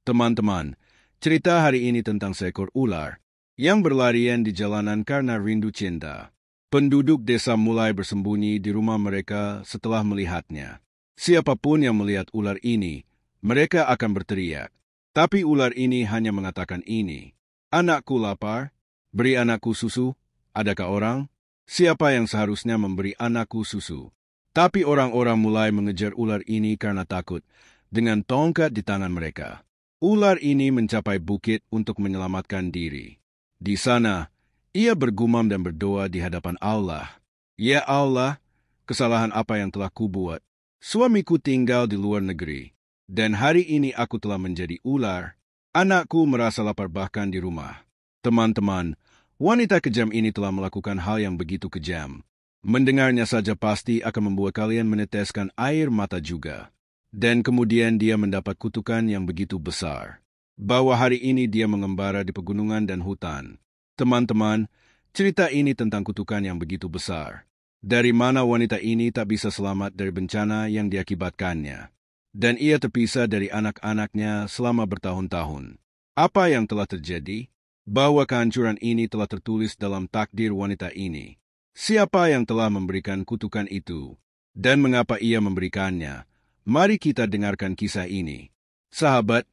Teman-teman, cerita hari ini tentang seekor ular yang berlarian di jalanan karena rindu cinta. Penduduk desa mulai bersembunyi di rumah mereka setelah melihatnya. Siapapun yang melihat ular ini, mereka akan berteriak. Tapi ular ini hanya mengatakan ini. Anakku lapar, beri anakku susu. Adakah orang? Siapa yang seharusnya memberi anakku susu? Tapi orang-orang mulai mengejar ular ini karena takut dengan tongkat di tangan mereka. Ular ini mencapai bukit untuk menyelamatkan diri. Di sana, ia bergumam dan berdoa di hadapan Allah. Ya Allah, kesalahan apa yang telah kubuat? Suamiku tinggal di luar negeri, dan hari ini aku telah menjadi ular. Anakku merasa lapar bahkan di rumah. Teman-teman, wanita kejam ini telah melakukan hal yang begitu kejam. Mendengarnya saja pasti akan membuat kalian meneteskan air mata juga. Dan kemudian dia mendapat kutukan yang begitu besar, bahwa hari ini dia mengembara di pegunungan dan hutan. Teman-teman, cerita ini tentang kutukan yang begitu besar. Dari mana wanita ini tak bisa selamat dari bencana yang diakibatkannya. Dan ia terpisah dari anak-anaknya selama bertahun-tahun. Apa yang telah terjadi? Bahwa kehancuran ini telah tertulis dalam takdir wanita ini. Siapa yang telah memberikan kutukan itu? Dan mengapa ia memberikannya? Mari kita dengarkan kisah ini. Sahabat,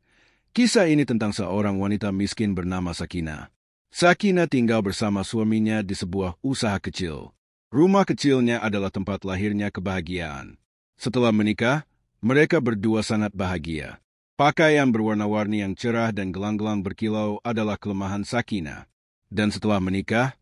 kisah ini tentang seorang wanita miskin bernama Sakinah. Sakinah tinggal bersama suaminya di sebuah usaha kecil. Rumah kecilnya adalah tempat lahirnya kebahagiaan. Setelah menikah, mereka berdua sangat bahagia. Pakaian berwarna-warni yang cerah dan gelang-gelang berkilau adalah kelemahan Sakinah. Dan setelah menikah,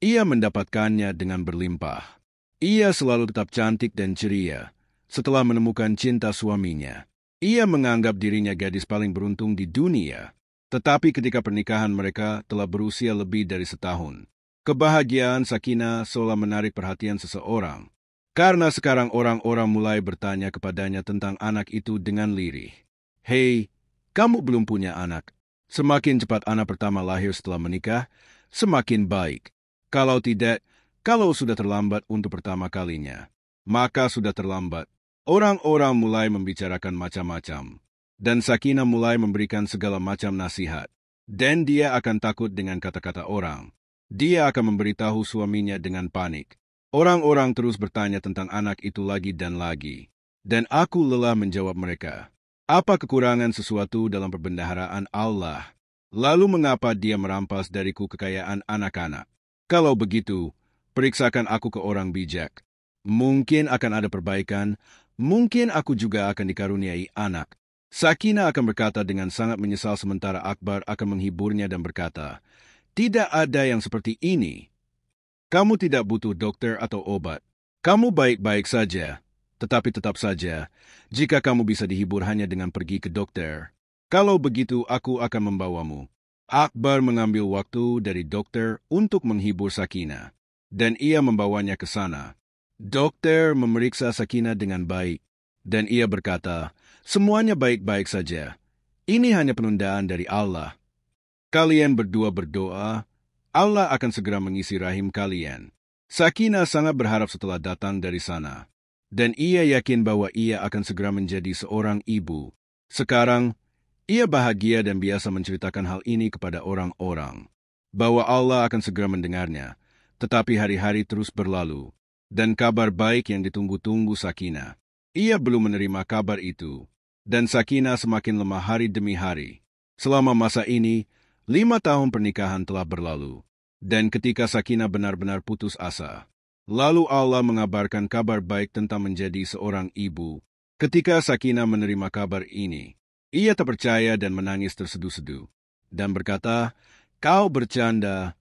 ia mendapatkannya dengan berlimpah. Ia selalu tetap cantik dan ceria. Setelah menemukan cinta suaminya, ia menganggap dirinya gadis paling beruntung di dunia. Tetapi ketika pernikahan mereka telah berusia lebih dari setahun, kebahagiaan Sakinah seolah menarik perhatian seseorang. Karena sekarang orang-orang mulai bertanya kepadanya tentang anak itu dengan lirih. Hei, kamu belum punya anak. Semakin cepat anak pertama lahir setelah menikah, semakin baik. Kalau tidak, kalau sudah terlambat untuk pertama kalinya, maka sudah terlambat. Orang-orang mulai membicarakan macam-macam, dan Sakinah mulai memberikan segala macam nasihat. Dan dia akan takut dengan kata-kata orang. Dia akan memberitahu suaminya dengan panik. Orang-orang terus bertanya tentang anak itu lagi dan lagi. Dan aku lelah menjawab mereka. Apa kekurangan sesuatu dalam perbendaharaan Allah? Lalu mengapa dia merampas dariku kekayaan anak-anak? Kalau begitu, periksakan aku ke orang bijak. Mungkin akan ada perbaikan. Mungkin aku juga akan dikaruniai anak. Sakinah akan berkata dengan sangat menyesal sementara Akbar akan menghiburnya dan berkata, tidak ada yang seperti ini. Kamu tidak butuh dokter atau obat. Kamu baik-baik saja. Tetapi tetap saja, jika kamu bisa dihibur hanya dengan pergi ke dokter. Kalau begitu aku akan membawamu. Akbar mengambil waktu dari dokter untuk menghibur Sakinah. Dan ia membawanya ke sana. Dokter memeriksa Sakinah dengan baik, dan ia berkata, semuanya baik-baik saja. Ini hanya penundaan dari Allah. Kalian berdua berdoa, Allah akan segera mengisi rahim kalian. Sakinah sangat berharap setelah datang dari sana, dan ia yakin bahwa ia akan segera menjadi seorang ibu. Sekarang, ia bahagia dan biasa menceritakan hal ini kepada orang-orang, bahwa Allah akan segera mendengarnya, tetapi hari-hari terus berlalu. Dan kabar baik yang ditunggu-tunggu Sakinah. Ia belum menerima kabar itu. Dan Sakinah semakin lemah hari demi hari. Selama masa ini, 5 tahun pernikahan telah berlalu. Dan ketika Sakinah benar-benar putus asa, lalu Allah mengabarkan kabar baik tentang menjadi seorang ibu. Ketika Sakinah menerima kabar ini, ia tak percaya dan menangis terseduh-seduh. Dan berkata, kau bercanda.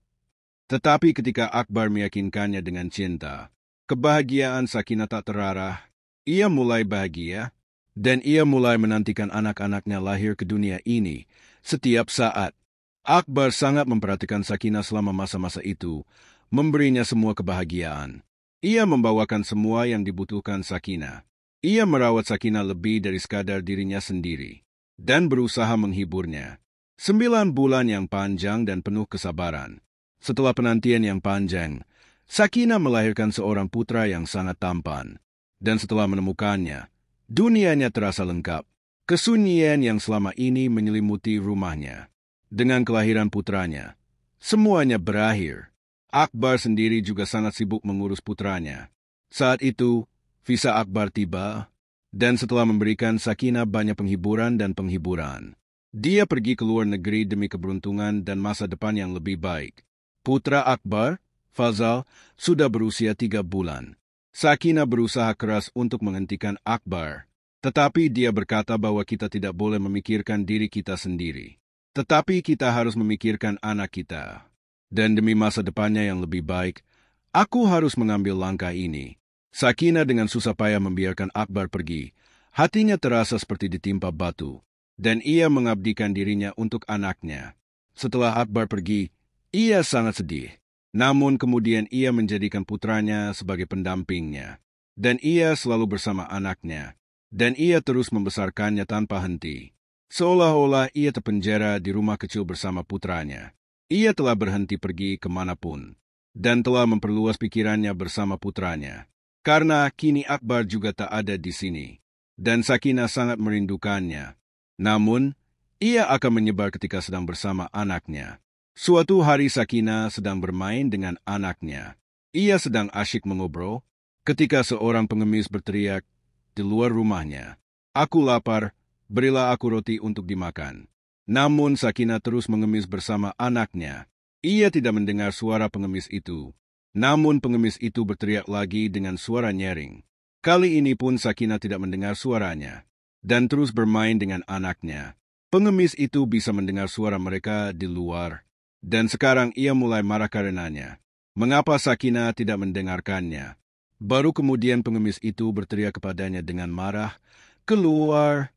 Tetapi ketika Akbar meyakinkannya dengan cinta, kebahagiaan Sakinah tak terarah. Ia mulai bahagia, dan ia mulai menantikan anak-anaknya lahir ke dunia ini setiap saat. Akbar sangat memperhatikan Sakinah selama masa-masa itu, memberinya semua kebahagiaan. Ia membawakan semua yang dibutuhkan Sakinah. Ia merawat Sakinah lebih dari sekadar dirinya sendiri, dan berusaha menghiburnya. 9 bulan yang panjang dan penuh kesabaran. Setelah penantian yang panjang, Sakinah melahirkan seorang putra yang sangat tampan. Dan setelah menemukannya, dunianya terasa lengkap. Kesunyian yang selama ini menyelimuti rumahnya. Dengan kelahiran putranya, semuanya berakhir. Akbar sendiri juga sangat sibuk mengurus putranya. Saat itu, visa Akbar tiba, dan setelah memberikan Sakinah banyak penghiburan dan penghiburan, dia pergi ke luar negeri demi keberuntungan dan masa depan yang lebih baik. Putra Akbar, Fazal, sudah berusia 3 bulan. Sakinah berusaha keras untuk menghentikan Akbar, tetapi dia berkata bahwa kita tidak boleh memikirkan diri kita sendiri. Tetapi kita harus memikirkan anak kita. Dan demi masa depannya yang lebih baik, aku harus mengambil langkah ini. Sakinah dengan susah payah membiarkan Akbar pergi. Hatinya terasa seperti ditimpa batu, dan ia mengabdikan dirinya untuk anaknya. Setelah Akbar pergi, ia sangat sedih. Namun kemudian ia menjadikan putranya sebagai pendampingnya. Dan ia selalu bersama anaknya. Dan ia terus membesarkannya tanpa henti. Seolah-olah ia terpenjara di rumah kecil bersama putranya. Ia telah berhenti pergi kemanapun, dan telah memperluas pikirannya bersama putranya. Karena kini Akbar juga tak ada di sini, dan Sakinah sangat merindukannya. Namun, ia akan menyebar ketika sedang bersama anaknya. Suatu hari Sakinah sedang bermain dengan anaknya. Ia sedang asyik mengobrol, ketika seorang pengemis berteriak di luar rumahnya, "Aku lapar, berilah aku roti untuk dimakan." Namun Sakinah terus mengemis bersama anaknya. Ia tidak mendengar suara pengemis itu. Namun pengemis itu berteriak lagi dengan suara nyaring. Kali ini pun Sakinah tidak mendengar suaranya, dan terus bermain dengan anaknya. Pengemis itu bisa mendengar suara mereka di luar, dan sekarang ia mulai marah karenanya. Mengapa Sakinah tidak mendengarkannya? Baru kemudian pengemis itu berteriak kepadanya dengan marah, "Keluar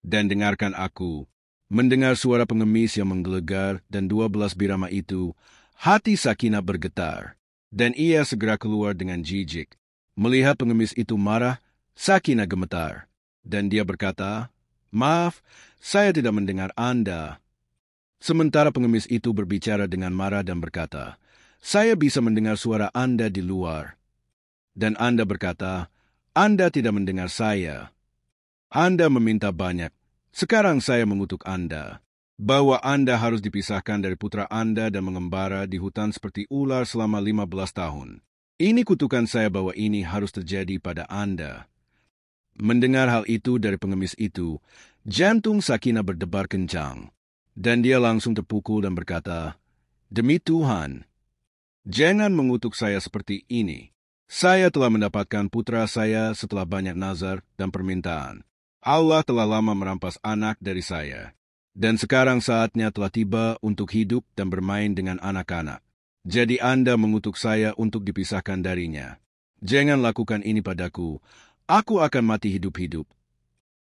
dan dengarkan aku." Mendengar suara pengemis yang menggelegar dan 12 birama itu, hati Sakinah bergetar, dan ia segera keluar dengan jijik. Melihat pengemis itu marah, Sakinah gemetar, dan dia berkata, "Maaf, saya tidak mendengar Anda." Sementara pengemis itu berbicara dengan marah dan berkata, "Saya bisa mendengar suara Anda di luar." Dan Anda berkata, "Anda tidak mendengar saya. Anda meminta banyak. Sekarang saya mengutuk Anda, bahwa Anda harus dipisahkan dari putra Anda dan mengembara di hutan seperti ular selama 15 tahun. Ini kutukan saya bahwa ini harus terjadi pada Anda." Mendengar hal itu dari pengemis itu, jantung Sakinah berdebar kencang, dan dia langsung terpukul dan berkata, "Demi Tuhan, jangan mengutuk saya seperti ini. Saya telah mendapatkan putra saya setelah banyak nazar dan permintaan. Allah telah lama merampas anak dari saya, dan sekarang saatnya telah tiba untuk hidup dan bermain dengan anak-anak. Jadi Anda mengutuk saya untuk dipisahkan darinya. Jangan lakukan ini padaku, aku akan mati hidup-hidup.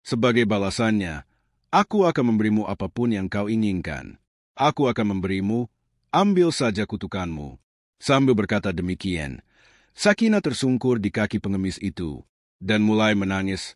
Sebagai balasannya, aku akan memberimu apapun yang kau inginkan. Aku akan memberimu, ambil saja kutukanmu." Sambil berkata demikian, Sakinah tersungkur di kaki pengemis itu, dan mulai menangis.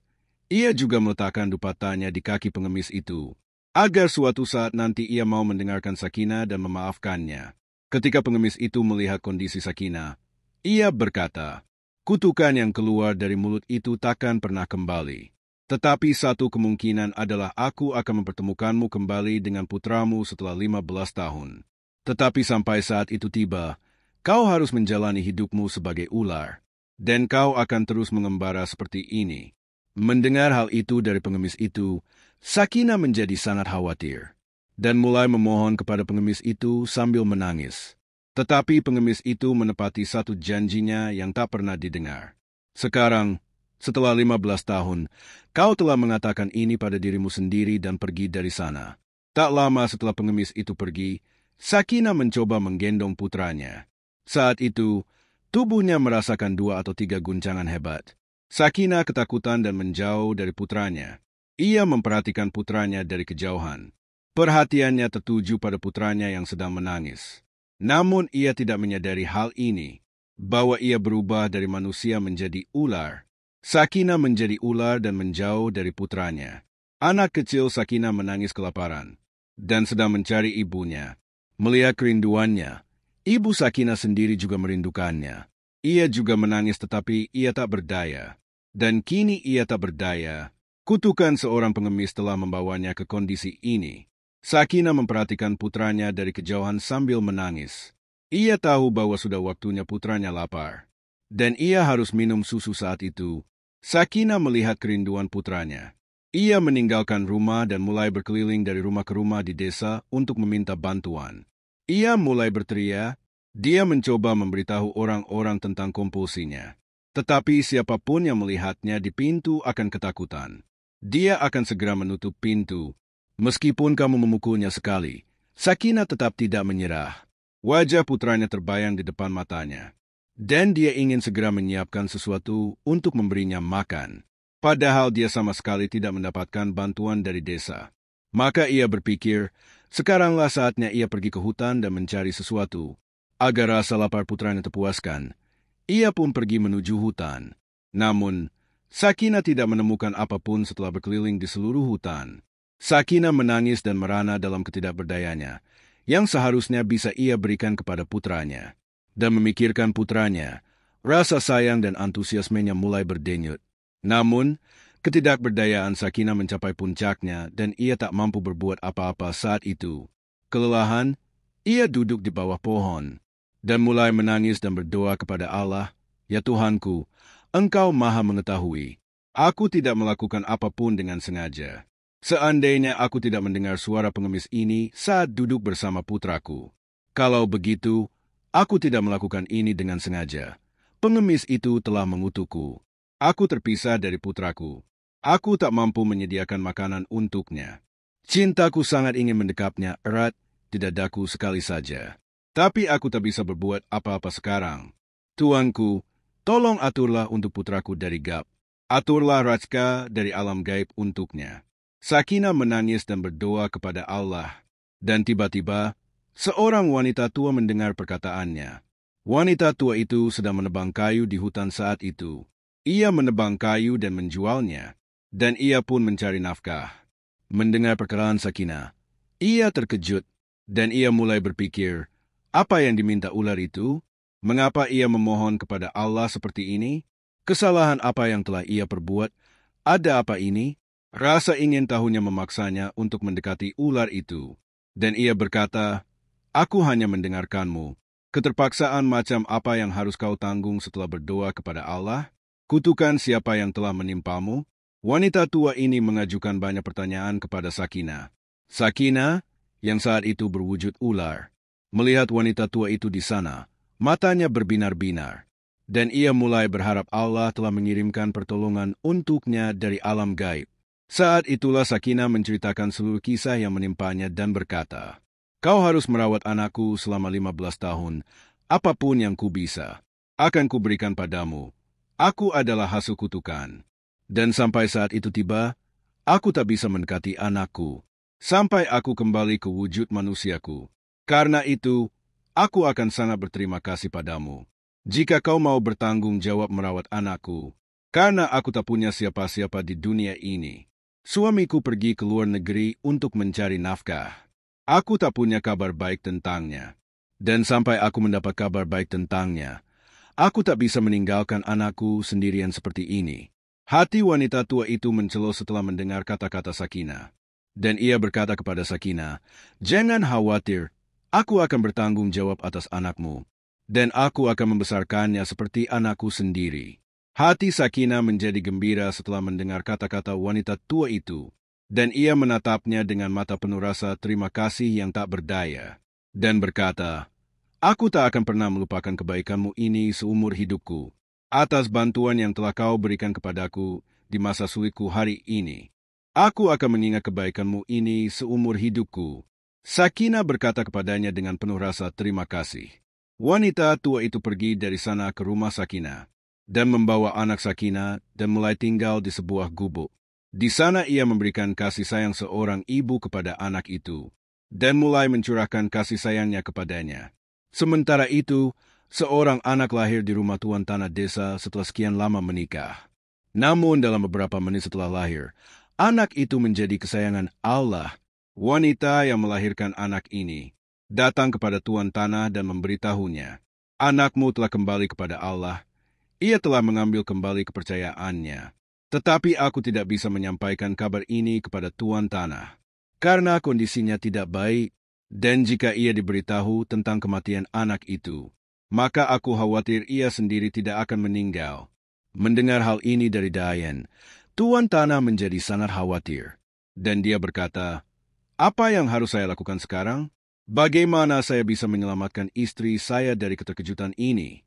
Ia juga meletakkan dupatanya di kaki pengemis itu, agar suatu saat nanti ia mau mendengarkan Sakinah dan memaafkannya. Ketika pengemis itu melihat kondisi Sakinah, ia berkata, "Kutukan yang keluar dari mulut itu takkan pernah kembali. Tetapi satu kemungkinan adalah aku akan mempertemukanmu kembali dengan putramu setelah 15 tahun. Tetapi sampai saat itu tiba, kau harus menjalani hidupmu sebagai ular, dan kau akan terus mengembara seperti ini." Mendengar hal itu dari pengemis itu, Sakinah menjadi sangat khawatir, dan mulai memohon kepada pengemis itu sambil menangis. Tetapi pengemis itu menepati satu janjinya yang tak pernah didengar. "Sekarang, setelah 15 tahun, kau telah mengatakan ini pada dirimu sendiri dan pergi dari sana." Tak lama setelah pengemis itu pergi, Sakinah mencoba menggendong putranya. Saat itu, tubuhnya merasakan 2 atau 3 guncangan hebat. Sakinah ketakutan dan menjauh dari putranya. Ia memperhatikan putranya dari kejauhan. Perhatiannya tertuju pada putranya yang sedang menangis. Namun ia tidak menyadari hal ini, bahwa ia berubah dari manusia menjadi ular. Sakinah menjadi ular dan menjauh dari putranya. Anak kecil Sakinah menangis kelaparan, dan sedang mencari ibunya. Melihat kerinduannya, ibu Sakinah sendiri juga merindukannya. Ia juga menangis tetapi ia tak berdaya. Dan kini ia tak berdaya, Kutukan seorang pengemis telah membawanya ke kondisi ini. Sakina memperhatikan putranya dari kejauhan sambil menangis. Ia tahu bahwa sudah waktunya putranya lapar. Dan ia harus minum susu saat itu. Sakina melihat kerinduan putranya. Ia meninggalkan rumah dan mulai berkeliling dari rumah ke rumah di desa untuk meminta bantuan. Ia mulai berteriak. Dia mencoba memberitahu orang-orang tentang kompulsinya. Tetapi siapapun yang melihatnya di pintu akan ketakutan. Dia akan segera menutup pintu. Meskipun kamu memukulnya sekali, Sakina tetap tidak menyerah. Wajah putranya terbayang di depan matanya. Dan dia ingin segera menyiapkan sesuatu untuk memberinya makan. Padahal dia sama sekali tidak mendapatkan bantuan dari desa. Maka ia berpikir, sekaranglah saatnya ia pergi ke hutan dan mencari sesuatu. Agar rasa lapar putranya terpuaskan, ia pun pergi menuju hutan. Namun, Sakina tidak menemukan apapun setelah berkeliling di seluruh hutan. Sakina menangis dan merana dalam ketidakberdayanya, yang seharusnya bisa ia berikan kepada putranya. Dan memikirkan putranya, rasa sayang dan antusiasmenya mulai berdenyut. Namun, ketidakberdayaan Sakina mencapai puncaknya dan ia tak mampu berbuat apa-apa saat itu. Kelelahan, ia duduk di bawah pohon dan mulai menangis dan berdoa kepada Allah, "Ya Tuhanku, Engkau Maha Mengetahui. Aku tidak melakukan apapun dengan sengaja. Seandainya aku tidak mendengar suara pengemis ini saat duduk bersama putraku. Kalau begitu, aku tidak melakukan ini dengan sengaja. Pengemis itu telah mengutukku. Aku terpisah dari putraku. Aku tak mampu menyediakan makanan untuknya. Cintaku sangat ingin mendekapnya erat di dadaku sekali saja. Tapi aku tak bisa berbuat apa-apa sekarang. Tuanku, tolong aturlah untuk putraku dari Gap. Aturlah Rajka dari alam gaib untuknya." Sakina menangis dan berdoa kepada Allah. Dan tiba-tiba, seorang wanita tua mendengar perkataannya. Wanita tua itu sedang menebang kayu di hutan saat itu. Ia menebang kayu dan menjualnya. Dan ia pun mencari nafkah. Mendengar perkataan Sakina, ia terkejut dan ia mulai berpikir, apa yang diminta ular itu? Mengapa ia memohon kepada Allah seperti ini? Kesalahan apa yang telah ia perbuat? Ada apa ini? Rasa ingin tahunya memaksanya untuk mendekati ular itu. Dan ia berkata, "Aku hanya mendengarkanmu. Keterpaksaan macam apa yang harus kau tanggung setelah berdoa kepada Allah? Kutukan siapa yang telah menimpamu?" Wanita tua ini mengajukan banyak pertanyaan kepada Sakina. Sakina, yang saat itu berwujud ular, melihat wanita tua itu di sana, matanya berbinar-binar, dan ia mulai berharap Allah telah mengirimkan pertolongan untuknya dari alam gaib. Saat itulah Sakina menceritakan seluruh kisah yang menimpanya dan berkata, "Kau harus merawat anakku selama 15 tahun, apapun yang ku bisa, akan kuberikan padamu. Aku adalah hasil kutukan. Dan sampai saat itu tiba, aku tak bisa mendekati anakku, sampai aku kembali ke wujud manusiaku. Karena itu, aku akan sangat berterima kasih padamu jika kau mau bertanggung jawab merawat anakku, karena aku tak punya siapa-siapa di dunia ini. Suamiku pergi ke luar negeri untuk mencari nafkah. Aku tak punya kabar baik tentangnya. Dan sampai aku mendapat kabar baik tentangnya, aku tak bisa meninggalkan anakku sendirian seperti ini." Hati wanita tua itu mencelos setelah mendengar kata-kata Sakina. Dan ia berkata kepada Sakina, "Jangan khawatir. Aku akan bertanggung jawab atas anakmu, dan aku akan membesarkannya seperti anakku sendiri." Hati Sakina menjadi gembira setelah mendengar kata-kata wanita tua itu, dan ia menatapnya dengan mata penuh rasa terima kasih yang tak berdaya, dan berkata, "Aku tak akan pernah melupakan kebaikanmu ini seumur hidupku, atas bantuan yang telah kau berikan kepadaku di masa sulitku hari ini. Aku akan mengingat kebaikanmu ini seumur hidupku." Sakina berkata kepadanya dengan penuh rasa terima kasih. Wanita tua itu pergi dari sana ke rumah Sakina dan membawa anak Sakina dan mulai tinggal di sebuah gubuk. Di sana ia memberikan kasih sayang seorang ibu kepada anak itu dan mulai mencurahkan kasih sayangnya kepadanya. Sementara itu, seorang anak lahir di rumah tuan tanah desa setelah sekian lama menikah. Namun dalam beberapa menit setelah lahir, anak itu menjadi kesayangan Allah. Wanita yang melahirkan anak ini datang kepada tuan tanah dan memberitahunya, "Anakmu telah kembali kepada Allah. Ia telah mengambil kembali kepercayaannya." Tetapi aku tidak bisa menyampaikan kabar ini kepada Tuan Tanah, karena kondisinya tidak baik, dan jika ia diberitahu tentang kematian anak itu, maka aku khawatir ia sendiri tidak akan meninggal. Mendengar hal ini dari Diane, Tuan Tanah menjadi sangat khawatir, dan dia berkata, "Apa yang harus saya lakukan sekarang? Bagaimana saya bisa menyelamatkan istri saya dari keterkejutan ini?"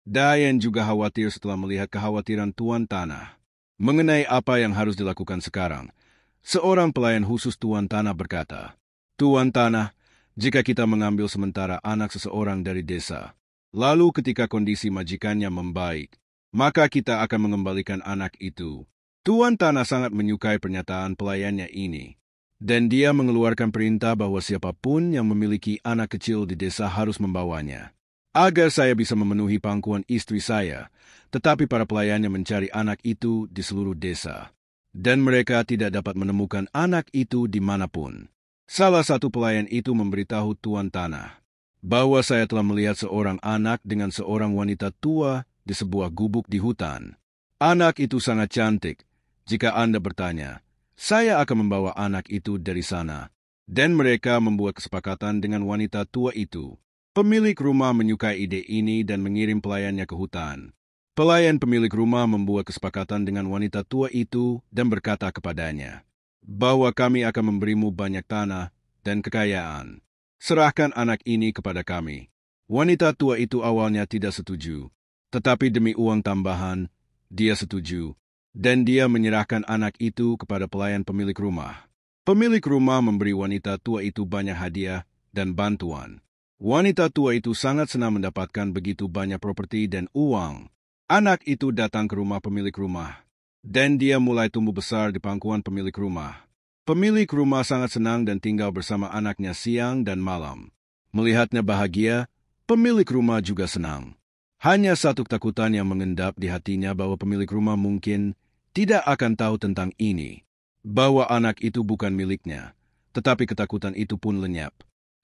Diane juga khawatir setelah melihat kekhawatiran Tuan Tanah. Mengenai apa yang harus dilakukan sekarang, seorang pelayan khusus Tuan Tanah berkata, "Tuan Tanah, jika kita mengambil sementara anak seseorang dari desa, lalu ketika kondisi majikannya membaik, maka kita akan mengembalikan anak itu." Tuan Tanah sangat menyukai pernyataan pelayannya ini, dan dia mengeluarkan perintah bahwa siapapun yang memiliki anak kecil di desa harus membawanya. Agar saya bisa memenuhi pangkuan istri saya, tetapi para pelayannya mencari anak itu di seluruh desa, dan mereka tidak dapat menemukan anak itu dimanapun. Salah satu pelayan itu memberitahu Tuan Tanah bahwa saya telah melihat seorang anak dengan seorang wanita tua di sebuah gubuk di hutan. Anak itu sangat cantik. Jika Anda bertanya, saya akan membawa anak itu dari sana. Dan mereka membuat kesepakatan dengan wanita tua itu. Pemilik rumah menyukai ide ini dan mengirim pelayannya ke hutan. Pelayan pemilik rumah membuat kesepakatan dengan wanita tua itu dan berkata kepadanya, bahwa kami akan memberimu banyak tanah dan kekayaan. Serahkan anak ini kepada kami. Wanita tua itu awalnya tidak setuju, tetapi demi uang tambahan, dia setuju, dan dia menyerahkan anak itu kepada pelayan pemilik rumah. Pemilik rumah memberi wanita tua itu banyak hadiah dan bantuan. Wanita tua itu sangat senang mendapatkan begitu banyak properti dan uang. Anak itu datang ke rumah pemilik rumah, dan dia mulai tumbuh besar di pangkuan pemilik rumah. Pemilik rumah sangat senang dan tinggal bersama anaknya siang dan malam. Melihatnya bahagia, pemilik rumah juga senang. Hanya satu ketakutan yang mengendap di hatinya bahwa pemilik rumah mungkin tidak akan tahu tentang ini, bahwa anak itu bukan miliknya, tetapi ketakutan itu pun lenyap.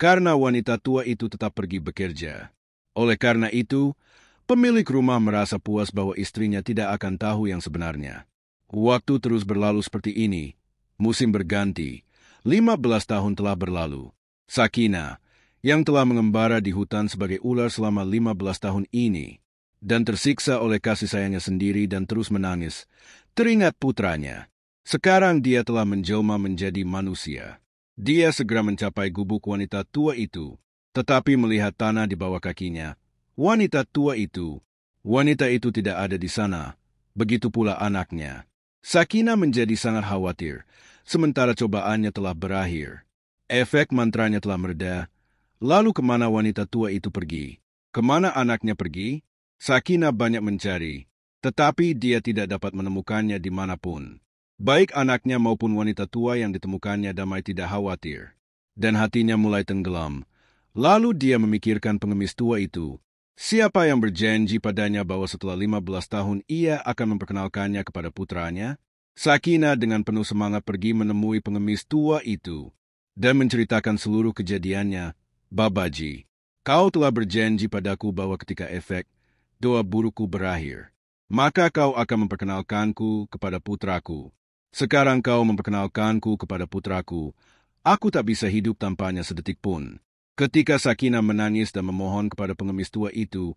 Karena wanita tua itu tetap pergi bekerja. Oleh karena itu, pemilik rumah merasa puas bahwa istrinya tidak akan tahu yang sebenarnya. Waktu terus berlalu seperti ini. Musim berganti. 15 tahun telah berlalu. Sakina, yang telah mengembara di hutan sebagai ular selama 15 tahun ini, dan tersiksa oleh kasih sayangnya sendiri dan terus menangis, teringat putranya. Sekarang dia telah menjelma menjadi manusia. Dia segera mencapai gubuk wanita tua itu, tetapi melihat tanah di bawah kakinya. Wanita itu tidak ada di sana, begitu pula anaknya. Sakina menjadi sangat khawatir, sementara cobaannya telah berakhir. Efek mantranya telah mereda. Lalu kemana wanita tua itu pergi? Kemana anaknya pergi? Sakina banyak mencari, tetapi dia tidak dapat menemukannya dimanapun. Baik anaknya maupun wanita tua yang ditemukannya damai tidak khawatir, dan hatinya mulai tenggelam. Lalu dia memikirkan pengemis tua itu. Siapa yang berjanji padanya bahwa setelah 15 tahun ia akan memperkenalkannya kepada putranya? Sakina dengan penuh semangat pergi menemui pengemis tua itu dan menceritakan seluruh kejadiannya. Babaji, kau telah berjanji padaku bahwa ketika efek doa burukku berakhir, maka kau akan memperkenalkanku kepada putraku. Sekarang kau memperkenalkanku kepada putraku. Aku tak bisa hidup tanpanya sedetik pun. Ketika Sakina menangis dan memohon kepada pengemis tua itu,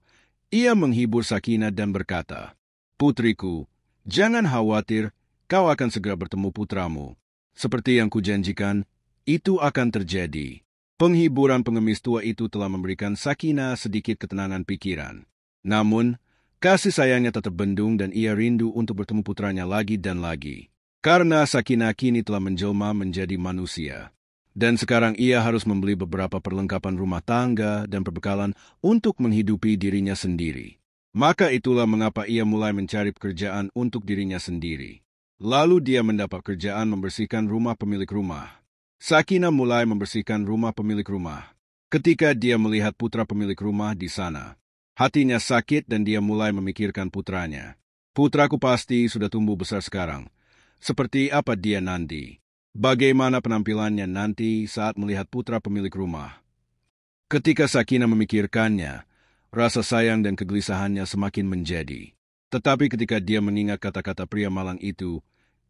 ia menghibur Sakina dan berkata, "Putriku, jangan khawatir, kau akan segera bertemu putramu. Seperti yang kujanjikan, itu akan terjadi." Penghiburan pengemis tua itu telah memberikan Sakina sedikit ketenangan pikiran. Namun, kasih sayangnya tetap bendung dan ia rindu untuk bertemu putranya lagi dan lagi. Karena Sakina kini telah menjelma menjadi manusia. Dan sekarang ia harus membeli beberapa perlengkapan rumah tangga dan perbekalan untuk menghidupi dirinya sendiri. Maka itulah mengapa ia mulai mencari pekerjaan untuk dirinya sendiri. Lalu dia mendapat kerjaan membersihkan rumah pemilik rumah. Sakina mulai membersihkan rumah pemilik rumah. Ketika dia melihat putra pemilik rumah di sana, hatinya sakit dan dia mulai memikirkan putranya. Putraku pasti sudah tumbuh besar sekarang. Seperti apa dia nanti? Bagaimana penampilannya nanti saat melihat putra pemilik rumah? Ketika Sakina memikirkannya, rasa sayang dan kegelisahannya semakin menjadi. Tetapi ketika dia mengingat kata-kata pria malang itu,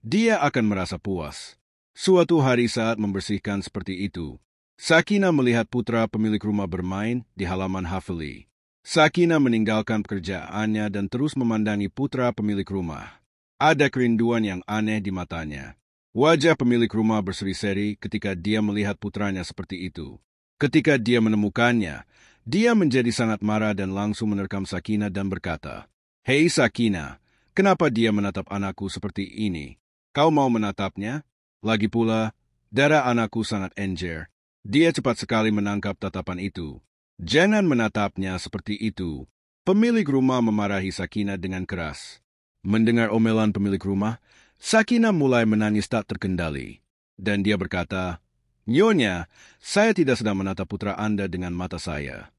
dia akan merasa puas. Suatu hari saat membersihkan seperti itu, Sakina melihat putra pemilik rumah bermain di halaman Haveli. Sakina meninggalkan pekerjaannya dan terus memandangi putra pemilik rumah. Ada kerinduan yang aneh di matanya. Wajah pemilik rumah berseri-seri ketika dia melihat putranya seperti itu. Ketika dia menemukannya, dia menjadi sangat marah dan langsung menerkam Sakina dan berkata, "Hei Sakina, kenapa dia menatap anakku seperti ini? Kau mau menatapnya? Lagi pula, darah anakku sangat enjer." Dia cepat sekali menangkap tatapan itu. "Jangan menatapnya seperti itu." Pemilik rumah memarahi Sakina dengan keras. Mendengar omelan pemilik rumah, Sakina mulai menangis tak terkendali. Dan dia berkata, "Nyonya, saya tidak sedang menatap putra Anda dengan mata saya.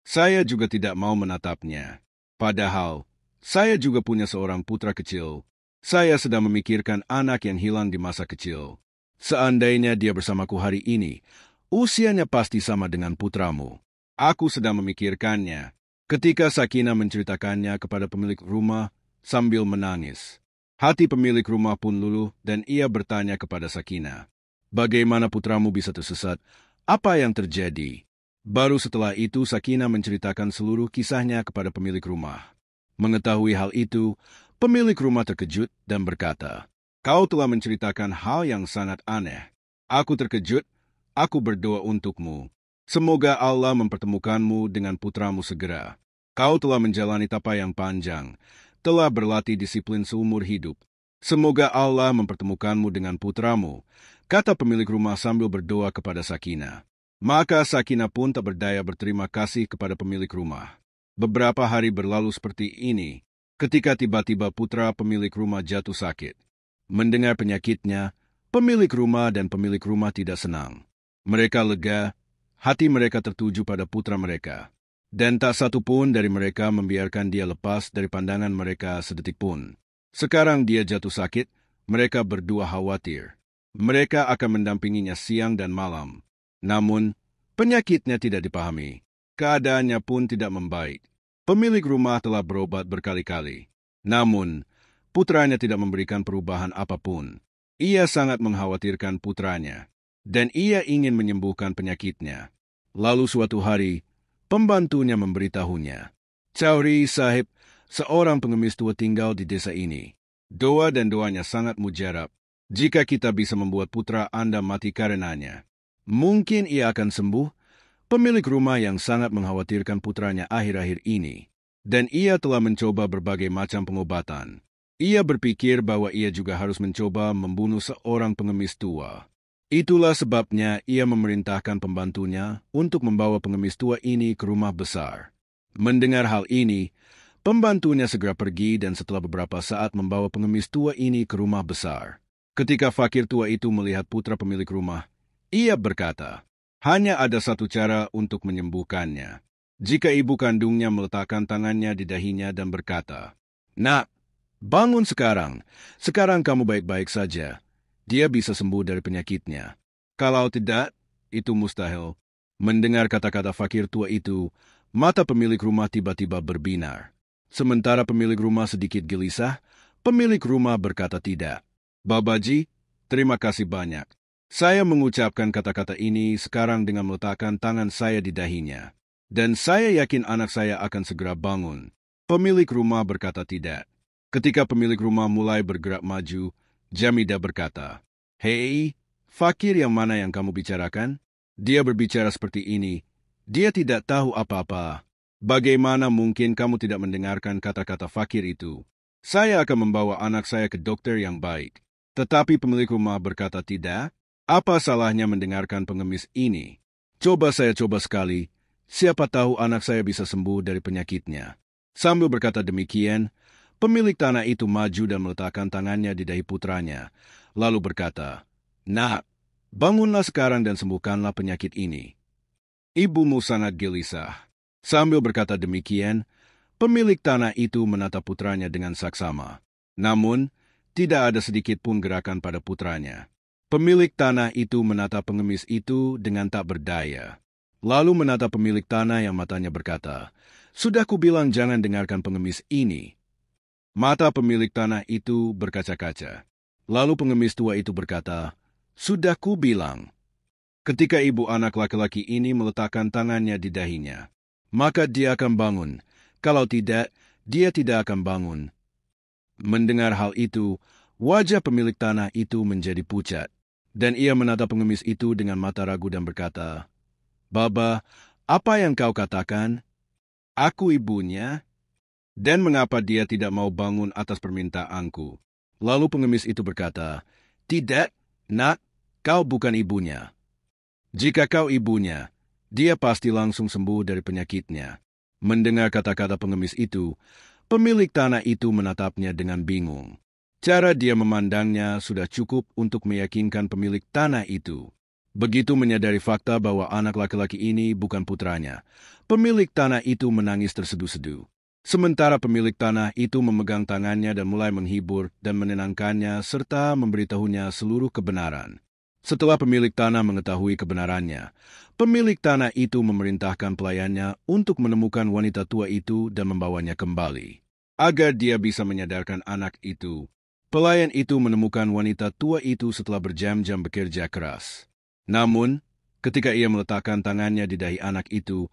Saya juga tidak mau menatapnya. Padahal, saya juga punya seorang putra kecil. Saya sedang memikirkan anak yang hilang di masa kecil. Seandainya dia bersamaku hari ini, usianya pasti sama dengan putramu. Aku sedang memikirkannya." Ketika Sakina menceritakannya kepada pemilik rumah sambil menangis, hati pemilik rumah pun luluh dan ia bertanya kepada Sakina, "Bagaimana putramu bisa tersesat? Apa yang terjadi?" Baru setelah itu Sakina menceritakan seluruh kisahnya kepada pemilik rumah. Mengetahui hal itu, pemilik rumah terkejut dan berkata, "Kau telah menceritakan hal yang sangat aneh. Aku terkejut, aku berdoa untukmu. Semoga Allah mempertemukanmu dengan putramu segera. Kau telah menjalani tapa yang panjang, telah berlatih disiplin seumur hidup. Semoga Allah mempertemukanmu dengan putramu," kata pemilik rumah sambil berdoa kepada Sakina. Maka Sakina pun tak berdaya berterima kasih kepada pemilik rumah. Beberapa hari berlalu seperti ini, ketika tiba-tiba putra pemilik rumah jatuh sakit. Mendengar penyakitnya, pemilik rumah dan pemilik rumah tidak senang. Mereka lega, hati mereka tertuju pada putra mereka. Dan tak satu pun dari mereka membiarkan dia lepas dari pandangan mereka sedetik pun. Sekarang dia jatuh sakit, mereka berdua khawatir. Mereka akan mendampinginya siang dan malam. Namun, penyakitnya tidak dipahami. Keadaannya pun tidak membaik. Pemilik rumah telah berobat berkali-kali. Namun, putranya tidak memberikan perubahan apapun. Ia sangat mengkhawatirkan putranya, dan ia ingin menyembuhkan penyakitnya. Lalu suatu hari, pembantunya memberitahunya, "Chauri Sahib, seorang pengemis tua tinggal di desa ini. Doa dan doanya sangat mujarab. Jika kita bisa membuat putra Anda mati karenanya, mungkin ia akan sembuh." Pemilik rumah yang sangat mengkhawatirkan putranya akhir-akhir ini, dan ia telah mencoba berbagai macam pengobatan. Ia berpikir bahwa ia juga harus mencoba membunuh seorang pengemis tua. Itulah sebabnya ia memerintahkan pembantunya untuk membawa pengemis tua ini ke rumah besar. Mendengar hal ini, pembantunya segera pergi dan setelah beberapa saat membawa pengemis tua ini ke rumah besar. Ketika fakir tua itu melihat putra pemilik rumah, ia berkata, "Hanya ada satu cara untuk menyembuhkannya. Jika ibu kandungnya meletakkan tangannya di dahinya dan berkata, 'Nak, bangun sekarang. Sekarang kamu baik-baik saja,' dia bisa sembuh dari penyakitnya. Kalau tidak, itu mustahil." Mendengar kata-kata fakir tua itu, mata pemilik rumah tiba-tiba berbinar. Sementara pemilik rumah sedikit gelisah, pemilik rumah berkata tidak. "Babaji, terima kasih banyak. Saya mengucapkan kata-kata ini sekarang dengan meletakkan tangan saya di dahinya. Dan saya yakin anak saya akan segera bangun." Pemilik rumah berkata tidak. Ketika pemilik rumah mulai bergerak maju, Jamida berkata, "Hei, fakir yang mana yang kamu bicarakan? Dia berbicara seperti ini. Dia tidak tahu apa-apa. Bagaimana mungkin kamu tidak mendengarkan kata-kata fakir itu? Saya akan membawa anak saya ke dokter yang baik." Tetapi pemilik rumah berkata tidak. "Apa salahnya mendengarkan pengemis ini? Coba saya coba sekali. Siapa tahu anak saya bisa sembuh dari penyakitnya." Sambil berkata demikian, pemilik tanah itu maju dan meletakkan tangannya di dahi putranya, lalu berkata, "Nak, bangunlah sekarang dan sembuhkanlah penyakit ini. Ibumu sangat gelisah." Sambil berkata demikian, pemilik tanah itu menatap putranya dengan saksama. Namun, tidak ada sedikit pun gerakan pada putranya. Pemilik tanah itu menatap pengemis itu dengan tak berdaya. Lalu menatap pemilik tanah yang matanya berkata, "Sudah kubilang jangan dengarkan pengemis ini." Mata pemilik tanah itu berkaca-kaca. Lalu pengemis tua itu berkata, "Sudah kubilang." Ketika ibu anak laki-laki ini meletakkan tangannya di dahinya, maka dia akan bangun. Kalau tidak, dia tidak akan bangun. Mendengar hal itu, wajah pemilik tanah itu menjadi pucat. Dan ia menatap pengemis itu dengan mata ragu dan berkata, "Baba, apa yang kau katakan? Aku ibunya? Dan mengapa dia tidak mau bangun atas permintaanku?" Lalu pengemis itu berkata, "Tidak, nak, kau bukan ibunya. Jika kau ibunya, dia pasti langsung sembuh dari penyakitnya." Mendengar kata-kata pengemis itu, pemilik tanah itu menatapnya dengan bingung. Cara dia memandangnya sudah cukup untuk meyakinkan pemilik tanah itu. Begitu menyadari fakta bahwa anak laki-laki ini bukan putranya, pemilik tanah itu menangis terseduh-seduh. Sementara pemilik tanah itu memegang tangannya dan mulai menghibur dan menenangkannya serta memberitahunya seluruh kebenaran. Setelah pemilik tanah mengetahui kebenarannya, pemilik tanah itu memerintahkan pelayannya untuk menemukan wanita tua itu dan membawanya kembali, agar dia bisa menyadarkan anak itu. Pelayan itu menemukan wanita tua itu setelah berjam-jam bekerja keras. Namun, ketika ia meletakkan tangannya di dahi anak itu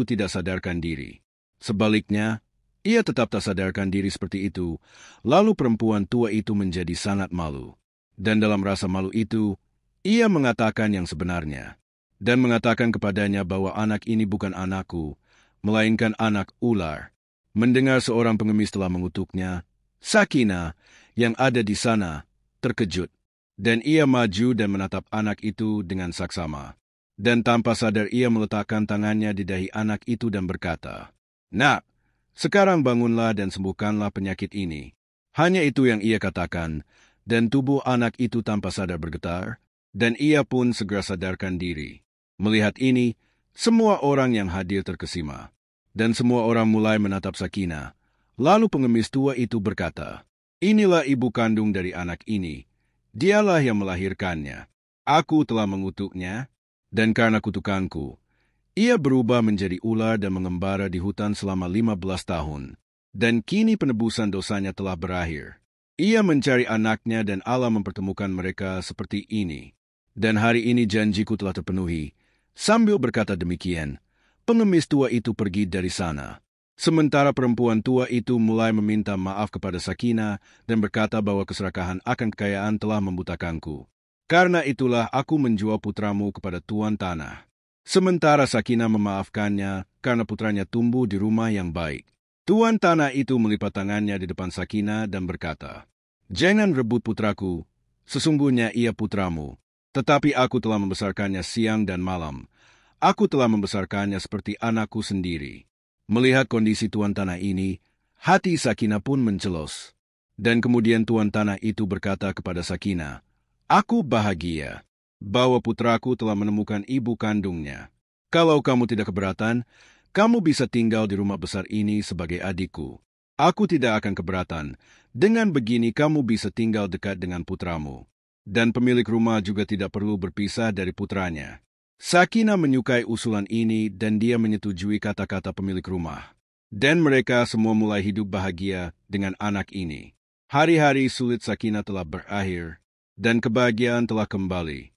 tidak sadarkan diri. Sebaliknya, ia tetap tak sadarkan diri seperti itu, lalu perempuan tua itu menjadi sangat malu. Dan dalam rasa malu itu, ia mengatakan yang sebenarnya, dan mengatakan kepadanya bahwa anak ini bukan anakku, melainkan anak ular. Mendengar seorang pengemis telah mengutuknya, Sakinah, yang ada di sana, terkejut. Dan ia maju dan menatap anak itu dengan saksama. Dan tanpa sadar ia meletakkan tangannya di dahi anak itu dan berkata, "Nak, sekarang bangunlah dan sembuhkanlah penyakit ini." Hanya itu yang ia katakan, dan tubuh anak itu tanpa sadar bergetar, dan ia pun segera sadarkan diri. Melihat ini, semua orang yang hadir terkesima, dan semua orang mulai menatap Sakinah. Lalu pengemis tua itu berkata, "Inilah ibu kandung dari anak ini. Dialah yang melahirkannya. Aku telah mengutuknya, dan karena kutukanku, ia berubah menjadi ular dan mengembara di hutan selama 15 tahun. Dan kini penebusan dosanya telah berakhir. Ia mencari anaknya dan Allah mempertemukan mereka seperti ini. Dan hari ini janjiku telah terpenuhi." Sambil berkata demikian, pengemis tua itu pergi dari sana. Sementara perempuan tua itu mulai meminta maaf kepada Sakinah dan berkata bahwa keserakahan akan kekayaan telah membutakanku. Karena itulah aku menjual putramu kepada tuan tanah. Sementara Sakinah memaafkannya karena putranya tumbuh di rumah yang baik. Tuan tanah itu melipat tangannya di depan Sakinah dan berkata, "Jangan rebut putraku, sesungguhnya ia putramu. Tetapi aku telah membesarkannya siang dan malam. Aku telah membesarkannya seperti anakku sendiri." Melihat kondisi tuan tanah ini, hati Sakinah pun mencelos. Dan kemudian tuan tanah itu berkata kepada Sakinah, "Aku bahagia bahwa putraku telah menemukan ibu kandungnya. Kalau kamu tidak keberatan, kamu bisa tinggal di rumah besar ini sebagai adikku. Aku tidak akan keberatan. Dengan begini kamu bisa tinggal dekat dengan putramu. Dan pemilik rumah juga tidak perlu berpisah dari putranya." Sakinah menyukai usulan ini dan dia menyetujui kata-kata pemilik rumah. Dan mereka semua mulai hidup bahagia dengan anak ini. Hari-hari sulit Sakinah telah berakhir dan kebahagiaan telah kembali.